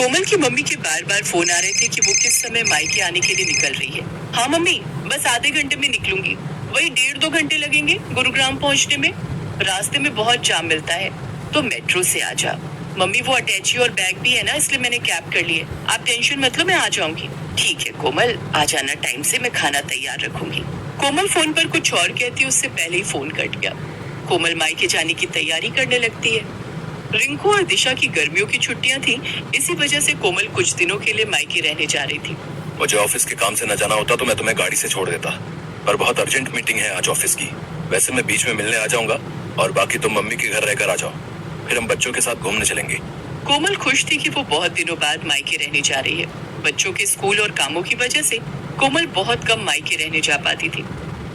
कोमल की मम्मी के बार बार फोन आ रहे थे कि वो किस समय मायके आने के लिए निकल रही है। हाँ मम्मी, बस आधे घंटे में निकलूंगी। वही 1.5-2 घंटे लगेंगे गुरुग्राम पहुंचने में। रास्ते में बहुत जाम मिलता है, तो मेट्रो से आ जा। मम्मी वो अटैची और बैग भी है ना, इसलिए मैंने कैब कर ली है। आप टेंशन मत लो, मैं आ जाऊंगी। ठीक है कोमल, आ जाना टाइम से, मैं खाना तैयार रखूंगी। कोमल फोन पर कुछ और कहती, उससे पहले ही फोन कट गया। कोमल मायके जाने की तैयारी करने लगती है। रिंकू और दिशा की गर्मियों की छुट्टियां थी, इसी वजह से कोमल कुछ दिनों के लिए मायके रहने जा रही थी। मुझे ऑफिस के काम से न जाना होता तो मैं तुम्हें गाड़ी से छोड़ देता, पर बहुत अर्जेंट मीटिंग है आज ऑफिस की। वैसे मैं बीच में मिलने आ जाऊंगा और बाकी तुम मम्मी के घर रहकर आ जाओ, फिर हम बच्चों के साथ घूमने चलेंगे। कोमल खुश थी कि वो बहुत दिनों बाद मायके रहने जा रही है। बच्चों के स्कूल और कामों की वजह से कोमल बहुत कम मायके रहने जा पाती थी।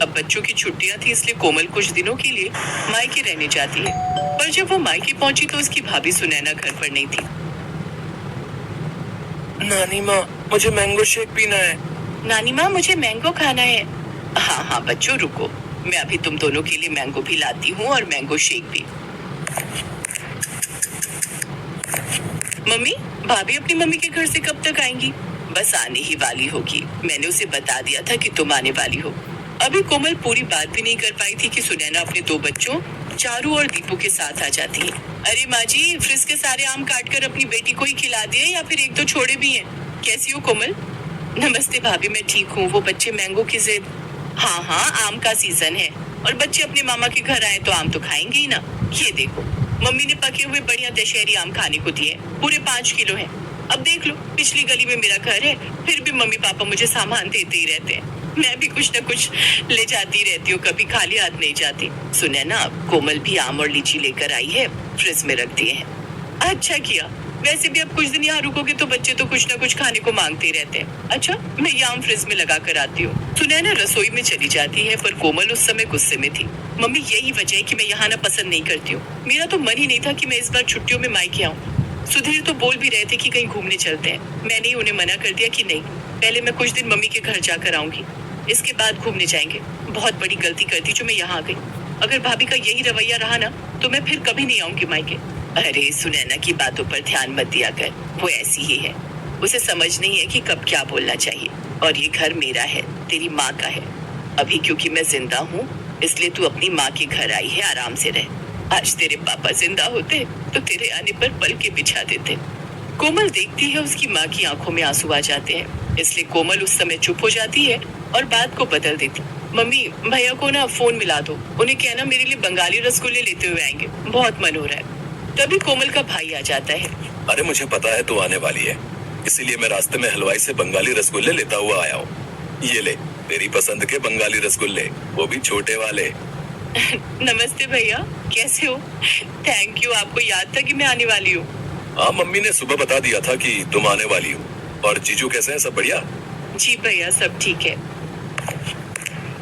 अब बच्चों की छुट्टियां थी, इसलिए कोमल कुछ दिनों के लिए मायके रहने जाती है। पर जब वो मायके पहुंची तो उसकी भाभी सुनैना घर पर नहीं थी। नानी माँ, मुझे मैंगो शेक पीना है। नानी माँ, मुझे मैंगो खाना है। हाँ हाँ बच्चों रुको, मैं अभी तुम दोनों के लिए मैंगो भी लाती हूँ और मैंगो शेक भी। मम्मी, भाभी अपनी मम्मी के घर से कब तक आएंगी? बस आने ही वाली होगी, मैंने उसे बता दिया था कि तुम आने वाली हो। अभी कोमल पूरी बात भी नहीं कर पाई थी कि सुनैना अपने 2 बच्चों चारू और दीपू के साथ आ जाती है। अरे माँ जी, फ्रिज के सारे आम काट कर अपनी बेटी को ही खिला दिए या फिर 1-2 छोड़े भी हैं? कैसी हो कोमल? नमस्ते भाभी, मैं ठीक हूँ। वो बच्चे मैंगो की जिद। हाँ हाँ, आम का सीजन है और बच्चे अपने मामा के घर आए तो आम तो खाएंगे ही ना। ये देखो, मम्मी ने पके हुए बढ़िया दशहरी आम खाने को दिए, पूरे 5 किलो हैं। अब देख लो, पिछली गली में मेरा घर है, फिर भी मम्मी पापा मुझे सामान देते ही रहते हैं। मैं भी कुछ न कुछ ले जाती रहती हूँ, कभी खाली हाथ नहीं जाती। सुने ना, कोमल भी आम और लीची लेकर आई है, फ्रिज में रख दिए हैं। अच्छा किया, वैसे भी अब कुछ दिन यहाँ रुकोगे तो बच्चे तो कुछ न कुछ खाने को मांगते ही रहते हैं। अच्छा, मैं ये आम फ्रिज में लगा कर आती हूँ। सुनैना रसोई में चली जाती है, पर कोमल उस समय गुस्से में थी। मम्मी, यही वजह है कि मैं यहाँ आना पसंद नहीं करती हूँ। मेरा तो मन ही नहीं था कि मैं इस बार छुट्टियों में मायके आऊँ। सुधीर तो बोल भी रहे थे कि कहीं घूमने चलते हैं। मैंने ही उन्हें मना कर दिया कि नहीं, पहले मैं कुछ दिन मम्मी के घर जाकर आऊंगी, इसके बाद घूमने जाएंगे। बहुत बड़ी गलती कर दी जो मैं यहाँ आ गई। अगर भाभी का यही रवैया रहा ना तो मैं फिर कभी नहीं आऊंगी मायके। अरे सुनैना की बातों पर ध्यान मत दिया कर, वो ऐसी ही है। उसे समझ नहीं है कि कब क्या बोलना चाहिए। और ये घर मेरा है, तेरी माँ का है। अभी क्योंकि मैं जिंदा हूँ इसलिए तू अपनी माँ के घर आई है, आराम से रह। आज तेरे पापा जिंदा होते तो तेरे आने पर पल के बिछा देते। कोमल देखती है उसकी माँ की आंखों में आंसू आ जाते हैं, इसलिए कोमल उस समय चुप हो जाती है और बात को बदल देती। मम्मी, भैया को ना फोन मिला दो, उन्हें कहना मेरे लिए बंगाली रसगुल्ले लेते हुए आएंगे, बहुत मन हो रहा है। तभी कोमल का भाई आ जाता है। अरे मुझे पता है तू आने वाली है, इसीलिए मैं रास्ते में हलवाई से बंगाली रसगुल्ले लेता हुआ आया हूँ। ये ले, तेरी पसंद के बंगाली रसगुल्ले, वो भी छोटे वाले। नमस्ते भैया, कैसे हो? थैंक यू, आपको याद था कि मैं आने वाली हूँ। हाँ, मम्मी ने सुबह बता दिया था कि तुम आने वाली हो। और जीजू कैसे हैं, सब बढ़िया? जी भैया, सब ठीक है।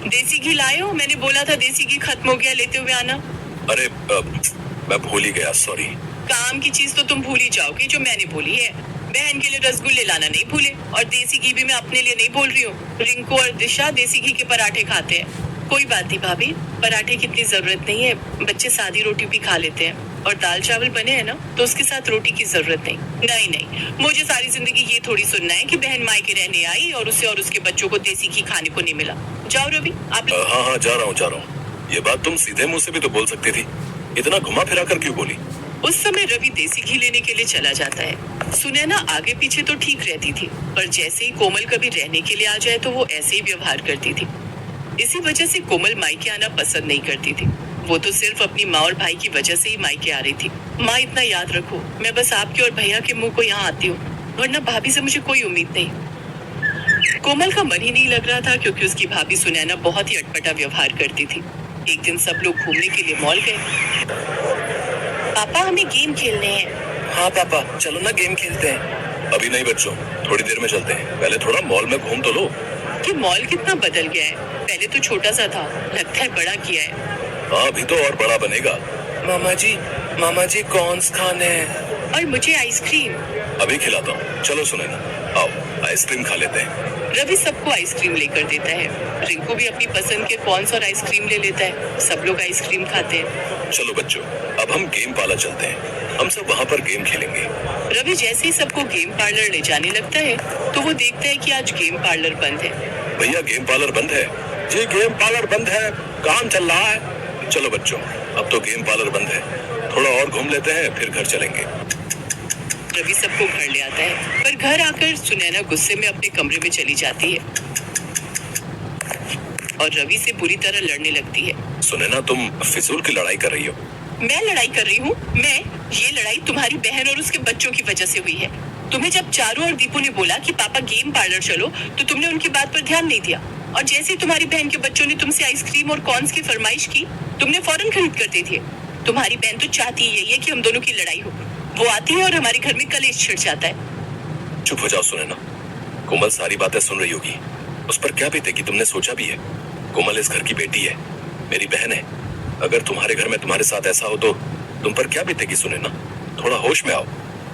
देसी घी लाए हो? मैंने बोला था देसी घी खत्म हो गया, लेते हुए आना। अरे मैं भूल ही गया, सॉरी। काम की चीज तो तुम भूल ही जाओगे जो मैंने बोली है। बहन के लिए रसगुल्ले लाना नहीं भूले, और देसी घी भी मैं अपने लिए नहीं बोल रही हूँ। रिंकू और दिशा देसी घी के पराठे खाते हैं। कोई बात नहीं भाभी, पराठे की इतनी जरूरत नहीं है, बच्चे सादी रोटी भी खा लेते हैं। और दाल चावल बने हैं ना, तो उसके साथ रोटी की जरूरत नहीं। नहीं नहीं, मुझे सारी जिंदगी ये थोड़ी सुनना है कि बहन मायके रहने आई और उसे और उसके बच्चों को देसी घी खाने को नहीं मिला। जाओ रवि, आप। हाँ, जा रहा हूँ। ये बात तुम सीधे मुंह से भी तो बोल सकती थी, इतना घुमा फिरा कर क्यों बोली? उस समय रवि देसी घी लेने के लिए चला जाता है। सुनैना आगे पीछे तो ठीक रहती थी, पर जैसे ही कोमल कभी रहने के लिए आ जाए तो वो ऐसे ही व्यवहार करती थी। इसी वजह से कोमल मायके आना पसंद नहीं करती थी। वो तो सिर्फ अपनी माँ और भाई की वजह से ही मायके आ रही थी। माँ, इतना याद रखो, मैं बस आपके और भैया के मुंह को यहाँ आती हूँ, वरना भाभी से मुझे कोई उम्मीद नहीं। कोमल का मन ही नहीं लग रहा था, क्योंकि उसकी भाभी सुनैना बहुत ही अटपटा व्यवहार करती थी। एक दिन सब लोग घूमने के लिए मॉल गए। पापा, हमें गेम खेलने हैं। हाँ पापा, चलो ना गेम खेलते हैं। अभी नहीं बच्चों, थोड़ी देर में चलते हैं, पहले थोड़ा मॉल में घूम तो लो। कि मॉल कितना बदल गया है, पहले तो छोटा सा था, लगता है बड़ा किया है। हाँ, अभी तो और बड़ा बनेगा। मामा जी कॉर्न्स खाने हैं। और मुझे आइसक्रीम। अभी खिलाता हूँ, चलो सुनैना, आओ आइसक्रीम खा लेते हैं। रवि सबको आइसक्रीम लेकर देता है। रिंकू भी अपनी पसंद के कॉर्न्स और आइसक्रीम ले लेता है। सब लोग आइसक्रीम खाते हैं। चलो बच्चों, अब हम गेम वाला चलते हैं, हम सब वहाँ पर गेम खेलेंगे। रवि जैसे ही सबको गेम पार्लर ले जाने लगता है तो वो देखता है कि आज गेम पार्लर बंद है। भैया गेम पार्लर बंद है। जी गेम पार्लर बंद है, काम चल रहा है। चलो बच्चों, अब तो गेम पार्लर बंद है, थोड़ा और घूम लेते हैं फिर घर चलेंगे। रवि सबको घर ले आता है, पर घर आकर सुनैना गुस्से में अपने कमरे में चली जाती है और रवि से बुरी तरह लड़ने लगती है। सुनैना, तुम फिजूल की लड़ाई कर रही हो। मैं लड़ाई कर रही हूँ? मैं? ये लड़ाई तुम्हारी बहन और उसके बच्चों की वजह से हुई है। तुम्हें जब चारू और दीपू ने बोला कि पापा गेम पार्लर चलो तो तुमने उनकी बात पर ध्यान नहीं दिया, और जैसे ही तुम्हारी बहन के बच्चों ने तुमसे आइसक्रीम और कॉर्न्स की फरमाइश की तुमने फौरन खरीद कर दे दिए। तुम्हारी बहन तो चाहती यही है कि हम दोनों की लड़ाई हो। वो आती है और हमारे घर में कलेश छिड़ जाता है। चुप हो जाओ सुनैना, कोमल सारी बातें सुन रही होगी, उस पर क्या बीतेगी तुमने सोचा भी है? कोमल इस घर की बेटी है, मेरी बहन है। अगर तुम्हारे घर में तुम्हारे साथ ऐसा हो तो तुम पर क्या बीतेगी सुनैना? थोड़ा होश में आओ,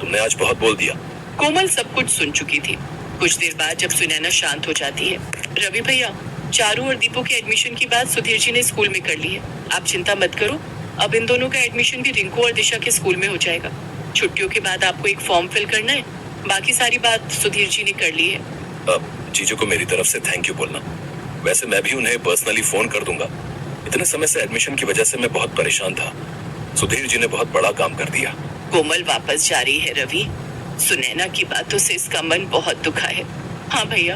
तुमने आज बहुत बोल दिया। कोमल सब कुछ सुन चुकी थी। कुछ देर बाद जब सुनैना शांत हो जाती है, रवि भैया, चारू और दीपू के एडमिशन की बात सुधीर जी ने स्कूल में कर ली है। आप चिंता मत करो, अब इन दोनों का एडमिशन भी रिंकू और दिशा के स्कूल में हो जाएगा। छुट्टियों के बाद आपको एक फॉर्म फिल करना है, बाकी सारी बात सुधीर जी ने कर ली है। अब जीजू को मेरी तरफ से थैंक यू बोलना। वैसे मैं भी उन्हें पर्सनली फोन कर दूंगा। इतने समय से एडमिशन की वजह से मैं बहुत परेशान था। सुधीर जी ने बहुत बड़ा काम कर दिया। कोमल वापस जा रही है रवि। सुनैना की बातों से इसका मन बहुत दुखा है। हाँ भैया,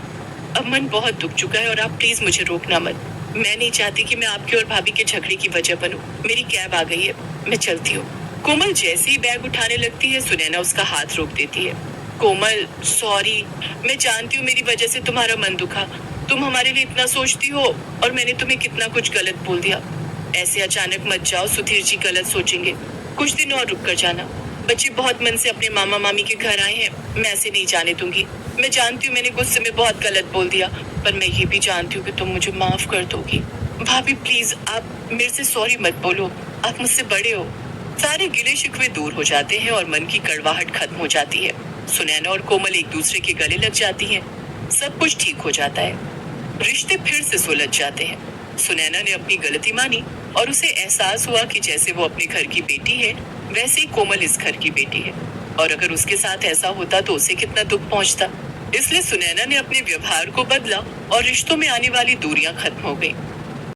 अब मन बहुत दुख चुका है और आप प्लीज मुझे रोकना मत। मैं नहीं चाहती कि मैं आपके और भाभी के झगड़े की वजह बनूं। मेरी कैब आ गई है, मैं चलती हूँ। कोमल जैसे ही बैग उठाने लगती है सुनैना उसका हाथ रोक देती है। कोमल सॉरी, मैं जानती हूँ मेरी वजह से तुम्हारा मन दुखा। तुम हमारे लिए इतना सोचती हो और मैंने तुम्हें कितना कुछ गलत बोल दिया। ऐसे अचानक मत जाओ, सुधीर जी गलत सोचेंगे। कुछ दिन और रुक कर जाना। बच्चे बहुत मन से अपने मामा मामी के घर आए हैं, मैं ऐसे नहीं जाने दूंगी। मैं जानती हूँ मैंने गुस्से में बहुत गलत बोल दिया, पर मैं ये भी जानती हूँ कि तुम मुझे माफ कर दोगी। भाभी प्लीज आप मेरे से सॉरी मत बोलो, आप मुझसे बड़े हो। सारे गिले शिकवे दूर हो जाते हैं और मन की कड़वाहट खत्म हो जाती है। सुनैना और कोमल एक दूसरे के गले लग जाती हैं। सब कुछ ठीक हो जाता है। रिश्ते फिर से सुलझ जाते हैं। सुनैना ने अपनी गलती मानी और उसे एहसास हुआ कि जैसे वो अपने घर की बेटी है वैसे ही कोमल इस घर की बेटी है, और अगर उसके साथ ऐसा होता तो उसे कितना दुख पहुंचता। इसलिए सुनैना ने अपने व्यवहार को बदला और रिश्तों में आने वाली दूरियां खत्म हो गई।